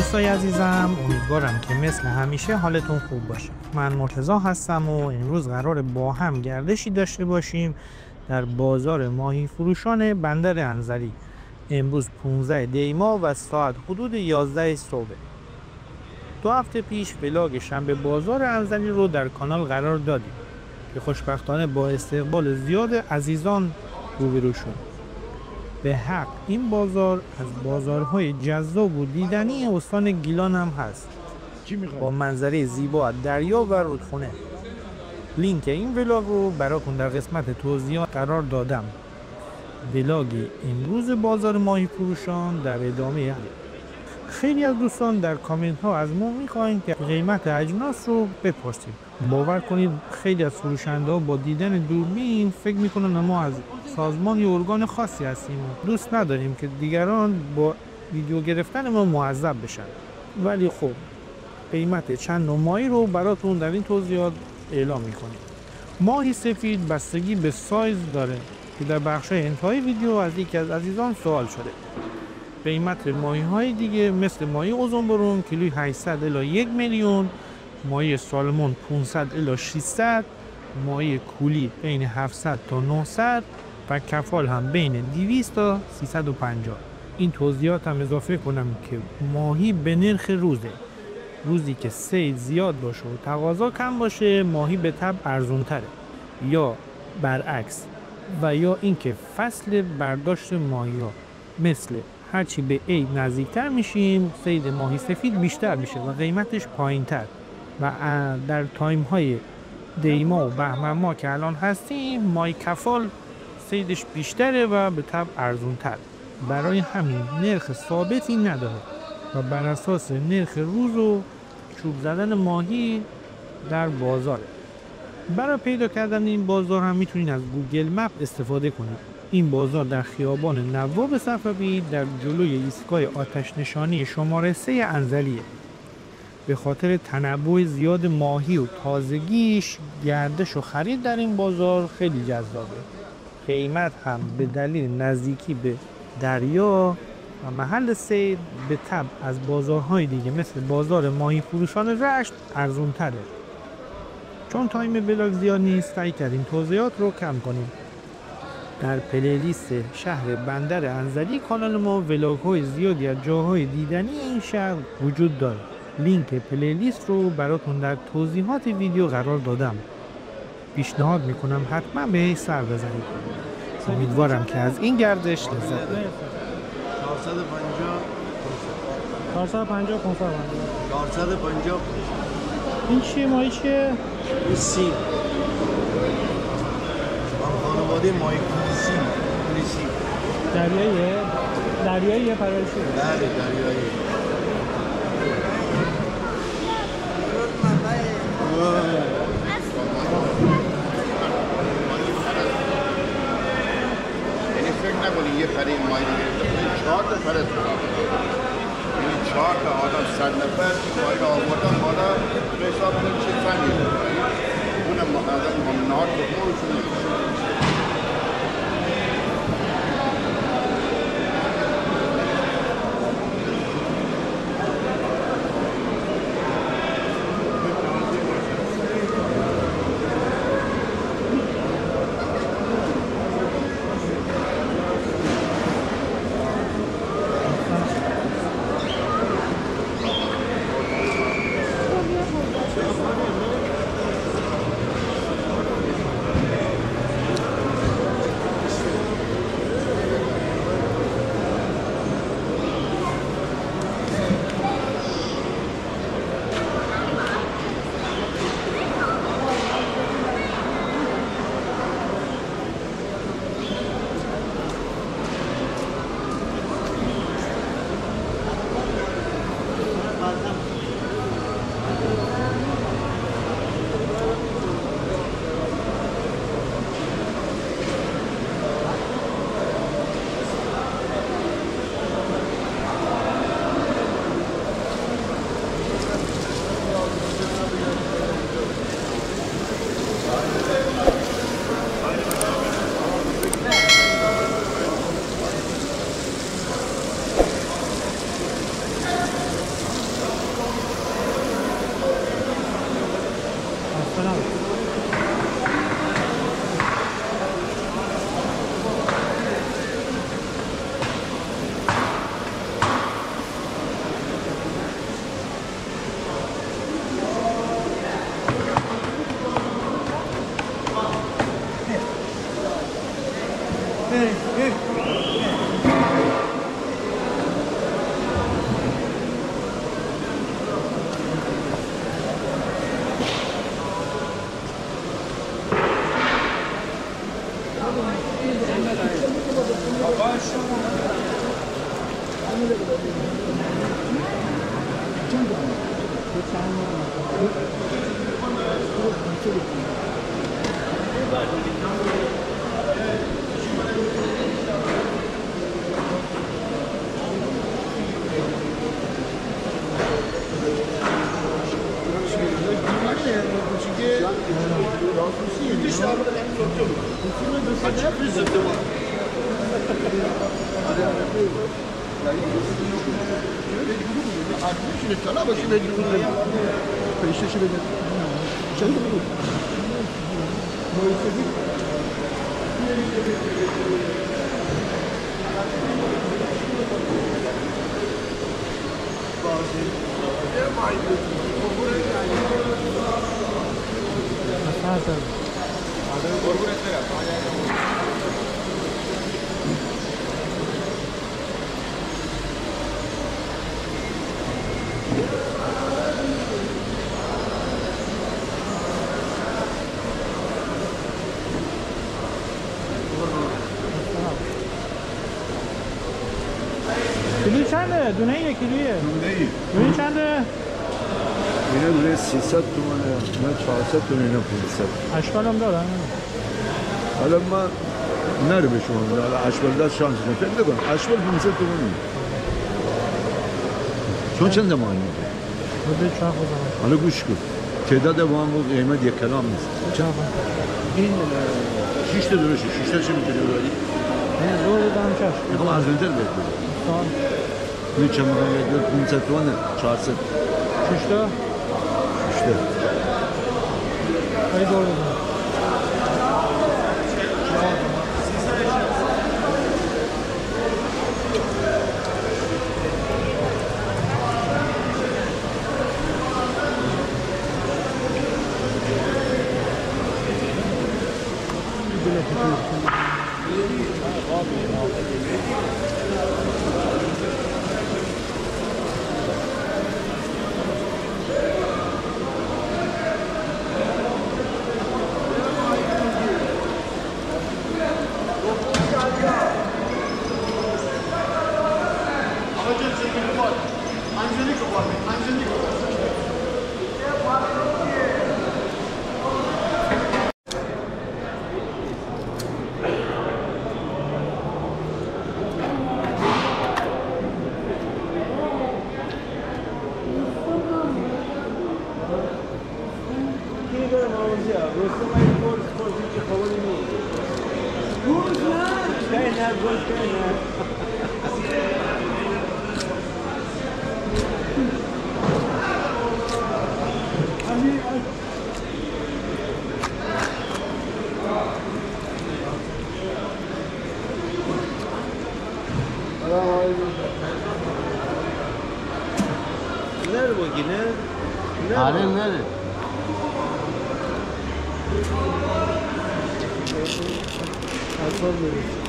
دوستای عزیزم، امیدوارم که مثل همیشه حالتون خوب باشه. من مرتضی هستم و امروز قراره با هم گردشی داشته باشیم در بازار ماهی فروشان بندر انزلی. امروز 15 دی‌ماه و ساعت حدود 11 صبح. 2 هفته پیش ولاگ شنبه بازار انزلی رو در کانال قرار دادیم که خوشبختانه با استقبال زیاد عزیزان روبرو شد. به حق این بازار از بازارهای جذاب و دیدنی استان گیلان هم هست، با منظره زیبا از دریا و رودخونه. لینک این ولاگ رو براتون در قسمت توضیحات قرار دادم. ولاگ امروز بازار ماهی فروشان در ادامه. خیلی از دوستان در کامنت ها از ما میخواین که قیمت اجناس رو بپرسیم. باور کنید خیلی از فروشنده ها با دیدن دوربین فکر میکنن ما از سازمان یا ارگان خاصی هستیم و دوست نداریم که دیگران با ویدیو گرفتن ما معذب بشن. ولی خب قیمت چند نوع ماهی رو براتون در این توضیحات اعلام میکنیم. ماهی سفید بستگی به سایز داره که در بخش انتهای ویدیو از یکی از عزیزان سوال شده. قیمت ماهی های دیگه مثل ماهی قزنبرون کیلوی 800 الی 1 میلیون، ماهی سالمون 500 الی 600، ماهی کولی بین 700 تا 900 و کفال هم بین 200 تا 350. این توضیحات هم اضافه کنم که ماهی به نرخ روزه. روزی که صید زیاد باشه و تقاضا کم باشه ماهی به طبع ارزون تره، یا برعکس، و یا اینکه فصل برداشت ماهی ها مثل هرچی به عید نزدیکتر میشیم صید ماهی سفید بیشتر میشه و قیمتش پایین تر، و در تایم های دی‌ماه و بهمن ماه که الان هستیم ماهی کفال صیدش بیشتره و به طبع ارزون تر. برای همین نرخ ثابتی نداره و بر اساس نرخ روز و چوب زدن ماهی در بازاره. برای پیدا کردن این بازار هم میتونید از گوگل مپ استفاده کنید. این بازار در خیابان نواب صفوی در جلوی ایستگاه آتش نشانی شماره 3 انزلیه. به خاطر تنوع زیاد ماهی و تازگیش گردش و خرید در این بازار خیلی جذابه. قیمت هم به دلیل نزدیکی به دریا و محل صید به طبع از بازارهای دیگه مثل بازار ماهی فروشان رشت ارزون تره. چون تایم ولاگ زیاد نیست سعی کردیم توضیحات رو کم کنیم. در پلیلیست شهر بندر انزلی کانال ما ولاگ های زیادی از جاهای دیدنی این شهر وجود داره. لینک پلیلیست رو براتون در توضیحات ویدیو قرار دادم. پیشنهاد میکنم حتما بهش سر بزنید. امیدوارم که از این گردش لذت ببرید. 450 450 این چیه؟ ماهی چیه؟ این سیم خانواده ماهی سیم دریاییه؟ دریاییه پرایشی؟ بله دریایی. یعنی فکر نکنی یه پره ماهی دیگه 4 تا پره یعنی 4 تا آدم 100 نفر ماهی را آوردن بالا به حساب چه فنی اونم آدم نهار بخورشون کیلو چنده؟ دونه یه کیلویه؟ دونه چنده؟ اینا دونه 300 تومنه، اینا 400 تومنه، اینا 500. اشکال هم دارن؟ حالا من نره به شما میدم، حالا اشبال دست شانس کنم، فکر نکن، اشبال 500 تومنه. چون چند ماهی؟ بده چاق بزنم. حالا گوش کن، تعداد با هم قیمت یک کلام نیست. چاق. این 6 تا درشه، 6 تا چه میتونی ببری؟ نه زور بدم چشم. میخوام از اینتر بهت بدم. سال. این چه میخوام بهت 500 تومنه، 400. 6 تا؟ 6 تا. خیلی زور بدم. Nere bu yine? آره نره اطفال برید.